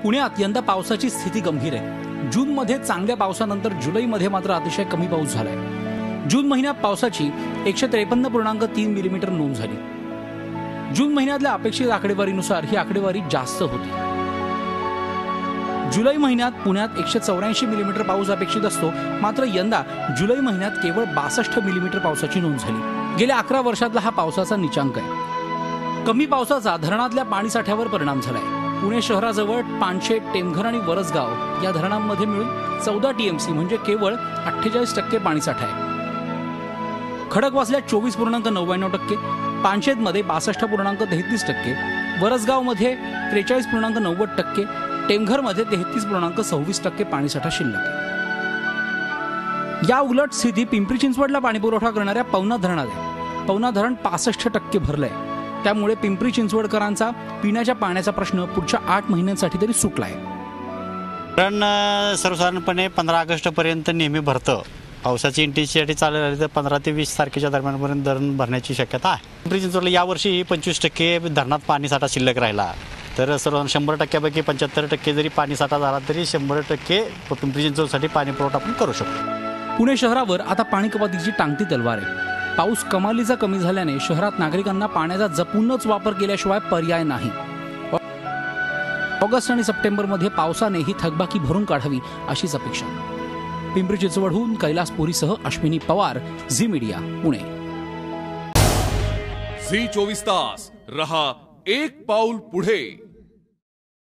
पुण्यात यंदा पावसाची स्थिती गंभीर आहे। जूनमध्ये चांगल्या पावसानंतर जुलैमध्ये मात्र अतिशय कमी पाऊस झालाय। जून महिन्यात पावसाची 153.3 मिलीमीटर नोंद झाली। जून महिन्यातल्या अपेक्षित आकडेवारीनुसार ही आकडेवारी जास्त होती। जुलै महिन्यात पुण्यात 184 मिलीमीटर पाऊस अपेक्षित असतो, मात्र यंदा जुलै महिन्यात केवळ 62 मिलीमीटर पावसाची नोंद झाली। गेल्या 11 वर्षातला हा पावसाचा नीचांक आहे। कमी पावसाचा धरणातल्या पाणीसाठ्यावर परिणाम झालाय। पुणे शहराजवळ पानशेत, टेमघर आणि वरसगाव या धरणांमध्ये मिळून 14 टीएमसी म्हणजे केवळ 48% पाणीसाठा आहे। खडकवासल्यात 24.99%, पानशेतमध्ये 62.33%, वरसगावमध्ये 43.90%, टेमघरमध्ये 33.26% पाणीसाठा शिल्लक आहे। या उलट स्थिती पिंपरी चिंचवडला पाणीपुरवठा करणाऱ्या पवना धरणात आहे। पवना धरण 65% भरलंय। त्यामुळे पिंपरी चिंचवडकरांचा पिण्याच्या पाण्याचा प्रश्न पुढच्या 8 महिन्यांसाठी तरी सुटलाय। धरण सर्वसाधारणपणे 15 ऑगस्टपर्यंत नेहमी भरतं। पावसाची इंटेन्सिटी चालू राहिली तर 15 ते 20 तारखेच्या दरम्यानपर्यंत धरण भरण्याची शक्यता आहे। पिंपरी चिंचवडला यावर्षी 25% धरणात पाणीसाठा शिल्लक राहिला तर सर्व 100%पैकी 75% जरी पाणीसाठा झाला तरी 100% पिंपरी चिंचवडसाठी पाणी पुरवठा आपण करू शकतो। पुणे शहरावर आता पाणी कपातीची टांगती तलवार आहे। पाऊस कमालीचा कमी झाल्याने शहरात नागरिकांना पाण्याचा जपूनच वापर केल्याशिवाय पर्याय नाही। ऑगस्ट आणि सप्टेंबरमध्ये पावसाने ही थकबाकी भरून काढावी अशीच अपेक्षा। पिंपरी चिंचवडहून कैलास पुरीसह अश्विनी पवार, झी मीडिया, पुणे। झी 24 तास रहा एक पाऊल पुढे।